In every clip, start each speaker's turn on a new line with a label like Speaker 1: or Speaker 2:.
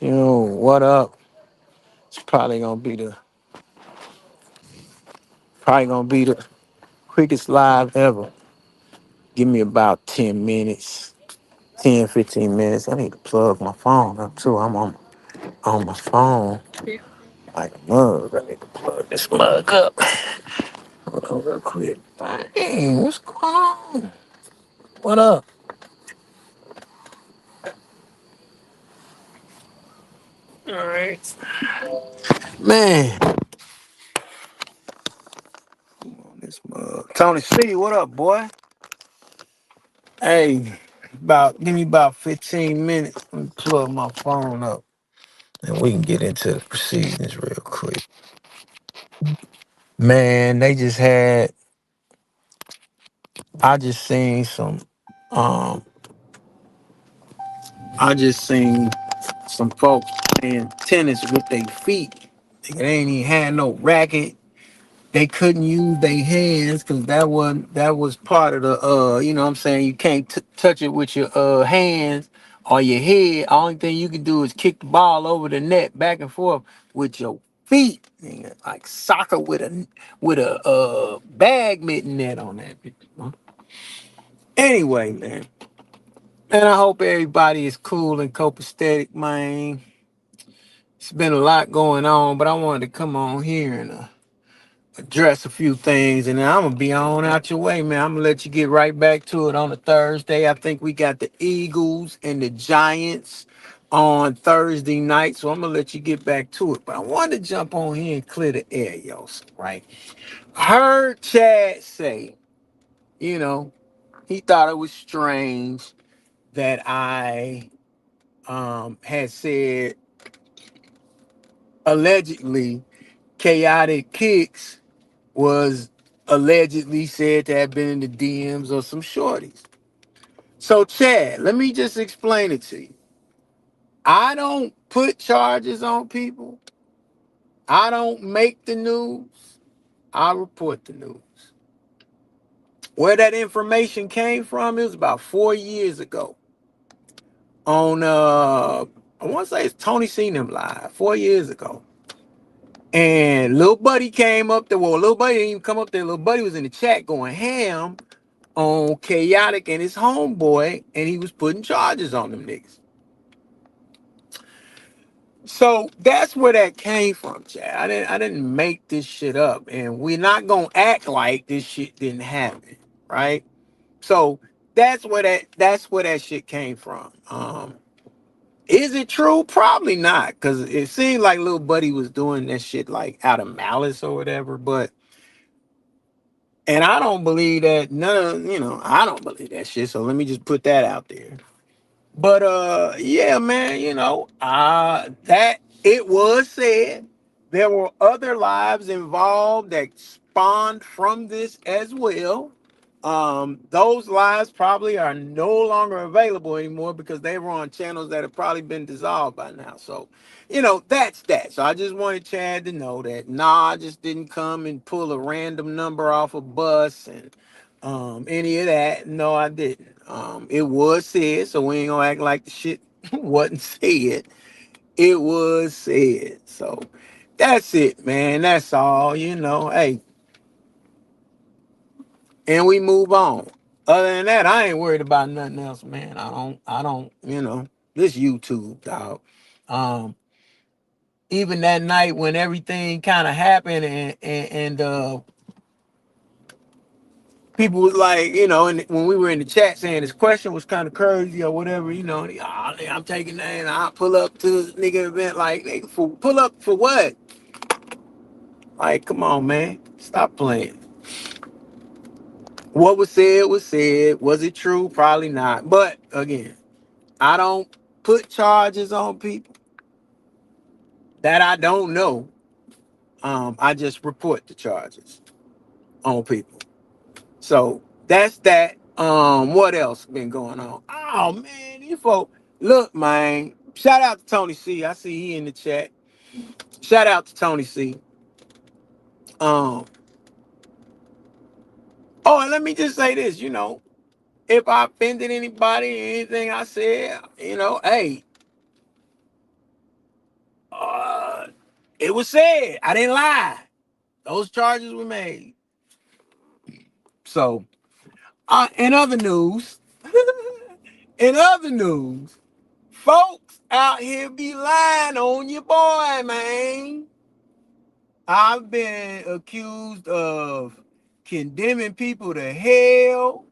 Speaker 1: Yo, what up? It's probably gonna be the quickest live ever. Give me about 10 minutes, 10, 15 minutes. I need to plug my phone up too. I'm on my phone like a mug. I need to plug this mug up. Hold on real quick. Dang, what's going on? What up? All right. Man, this mug. Tony C, what up, boy? Hey, give me about 15 minutes. Let me plug my phone up. And we can get into the proceedings real quick. Man, I just seen um, I just seen some folks playing tennis with their feet. They ain't even had no racket. They couldn't use their hands because that was part of the you know what I'm saying, you can't touch it with your hands or your head. Only thing you can do is kick the ball over the net back and forth with your feet. Nigga, like soccer with a badminton net on that bitch. Anyway, man. And I hope everybody is cool and copacetic, man. It's been a lot going on, but I wanted to come on here and address a few things, and then I'm gonna be on out your way, man. I'm gonna let you get right back to it on a Thursday. I think we got the Eagles and the Giants on Thursday night, so I'm gonna let you get back to it. But I wanted to jump on here and clear the air, yo. Right? I heard Chad say, you know, he thought it was strange that I had said allegedly chaotic kicks was allegedly said to have been in the DMs of some shorties. So, Chad, let me just explain it to you. I don't put charges on people. I don't make the news. I report the news. Where that information came from, it was about 4 years ago. On I want to say it's Tony seen him live 4 years ago. And little buddy came up there. Well, little buddy didn't even come up there. Little buddy was in the chat going ham on Chaotic and his homeboy, and he was putting charges on them niggas. So that's where that came from, Chad. I didn't make this shit up, and we're not gonna act like this shit didn't happen, right? So that's where that shit came from. Is it true? Probably not, because it seemed like little buddy was doing that shit like out of malice or whatever. But and I don't believe that I don't believe that shit. So let me just put that out there. But yeah, man, that it was said there were other lives involved that spawned from this as well. Those lives probably are no longer available anymore because they were on channels that have probably been dissolved by now. So, that's that. So I just wanted Chad to know that I just didn't come and pull a random number off a bus and any of that. No, I didn't. It was said, so we ain't gonna act like the shit wasn't said. It was said. So that's it, man. That's all, hey, and we move on. Other than that, I ain't worried about nothing else, man. I don't, this YouTube, dog. Um, Even that night when everything kind of happened and people was like, and when we were in the chat saying this question was kind of crazy or whatever, I'm taking that and I pull up to this nigga event like, nigga, pull up for what? Like, come on, man, stop playing. What was said was said. Was it true? Probably not. But again, I don't put charges on people that I don't know. I just report the charges on people. So that's that. What else been going on? Oh man, you folks. Look, man. Shout out to Tony C. I see he in the chat. Shout out to Tony C. Um. Oh, and let me just say this. If I offended anybody, anything I said, hey, Uh, it was said. I didn't lie. Those charges were made. So, in other news, in other news, folks out here be lying on your boy, man. I've been accused of condemning people to hell.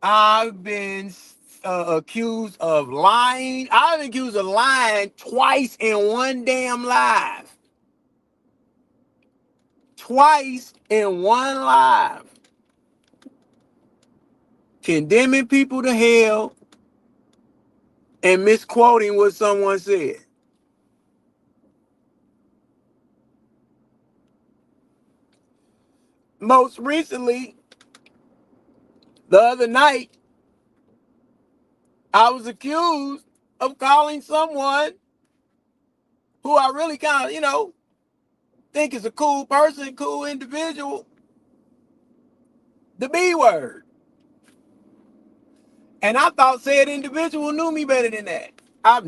Speaker 1: I've been accused of lying. I've been accused of lying twice in one damn live. Twice in one live. Condemning people to hell and misquoting what someone said. Most recently, the other night, I was accused of calling someone who I really kind of, think is a cool person, cool individual, the B word. And I thought said individual knew me better than that. I've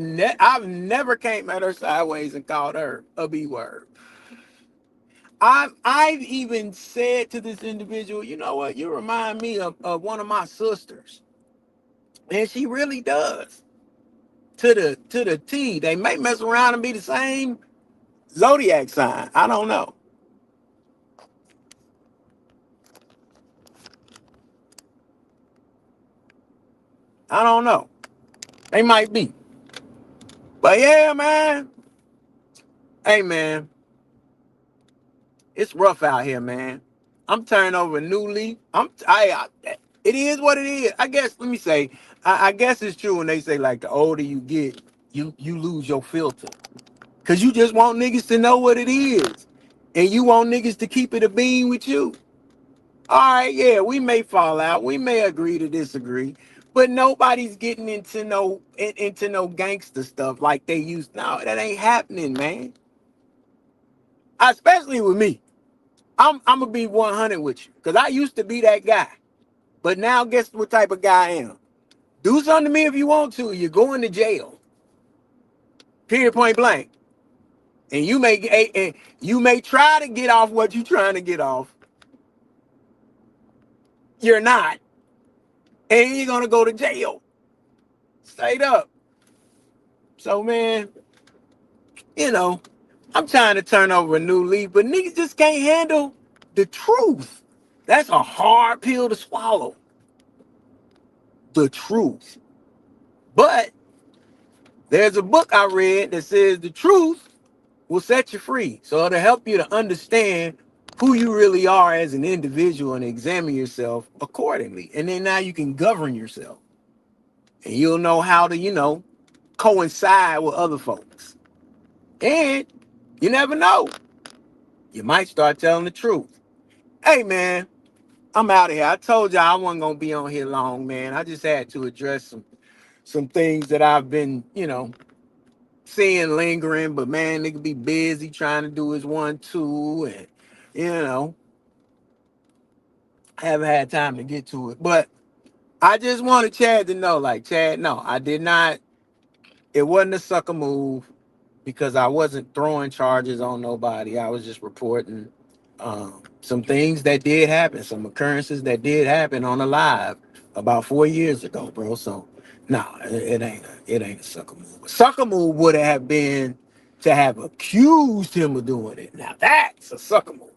Speaker 1: never came at her sideways and called her a B word. I've even said to this individual, you know what, you remind me of one of my sisters. And she really does. To the T. They may mess around and be the same zodiac sign. I don't know. I don't know. They might be. But yeah, man. Hey, man. It's rough out here, man. I'm turning over a new leaf. It is what it is. I guess, let me say, I guess it's true when they say, like, the older you get, you lose your filter. Because you just want niggas to know what it is. And you want niggas to keep it a bean with you. All right, yeah, we may fall out. We may agree to disagree. But nobody's getting into no gangster stuff like they used. No, that ain't happening, man. Especially with me. I'm gonna be 100 with you. Cause I used to be that guy. But now guess what type of guy I am? Do something to me if you want to. You're going to jail. Period, point blank. And you may try to get off what you're trying to get off. You're not. And you're gonna go to jail. Straight up. So man, you know, I'm trying to turn over a new leaf, but niggas just can't handle the truth. That's a hard pill to swallow. The truth. But there's a book I read that says the truth will set you free. So it'll help you to understand who you really are as an individual and examine yourself accordingly. And then now you can govern yourself. And you'll know how to, coincide with other folks. And you never know. You might start telling the truth. Hey man, I'm out of here. I told y'all I wasn't gonna be on here long, man. I just had to address some things that I've been, seeing lingering, but man, nigga be busy trying to do his 1-2, and you know, haven't had time to get to it. But I just wanted Chad to know, like, Chad, no, I did not. It wasn't a sucker move because I wasn't throwing charges on nobody. I was just reporting some things that did happen, some occurrences that did happen on a live about 4 years ago, bro. So no, it ain't a sucker move. A sucker move would have been to have accused him of doing it. Now that's a sucker move,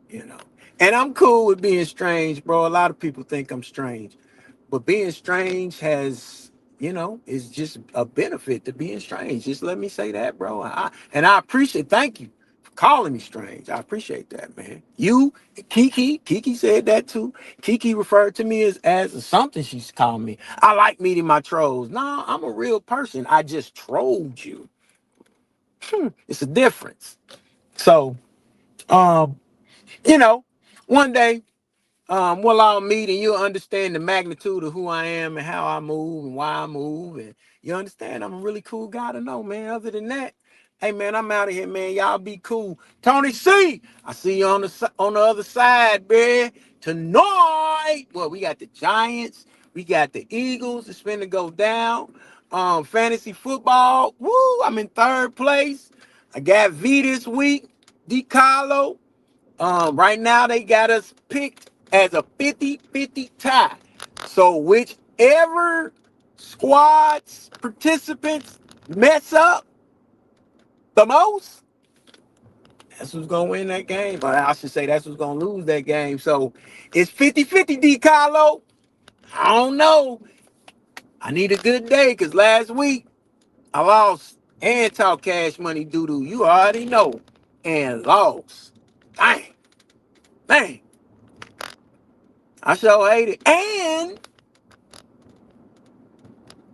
Speaker 1: you know. And I'm cool with being strange, bro. A lot of people think I'm strange. But being strange is just a benefit to being strange. Just let me say that, bro. And I appreciate, thank you for calling me strange. I appreciate that, man. You, Kiki said that too. Kiki referred to me as something she's called me. I like meeting my trolls. No, I'm a real person. I just trolled you. It's a difference. So, um, you know, one day we'll all meet and you'll understand the magnitude of who I am and how I move and why I move. And you understand I'm a really cool guy to know, man. Other than that, hey, man, I'm out of here, man. Y'all be cool. Tony C, I see you on the other side, man. Tonight, well, we got the Giants. We got the Eagles. It's finna go down. Fantasy football. Woo! I'm in third place. I got V this week. DiCarlo. Right now they got us picked as a 50-50 tie. So whichever squads participants mess up the most, that's who's gonna win that game. But I should say that's who's gonna lose that game. So it's 50-50, DiCarlo. I don't know. I need a good day because last week I lost and talk cash money doo-doo. You already know. And lost. Dang. Man. I sure hate it. And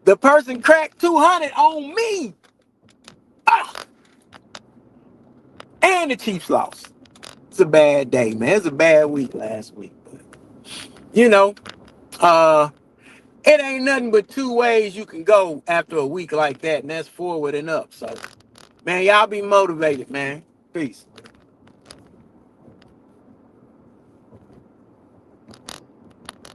Speaker 1: the person cracked 200 on me. Ah, and the Chiefs lost. It's a bad day, man. It's a bad week last week. But, you know, uh, it ain't nothing but two ways you can go after a week like that, and that's forward and up. So, man, y'all be motivated, man. Peace.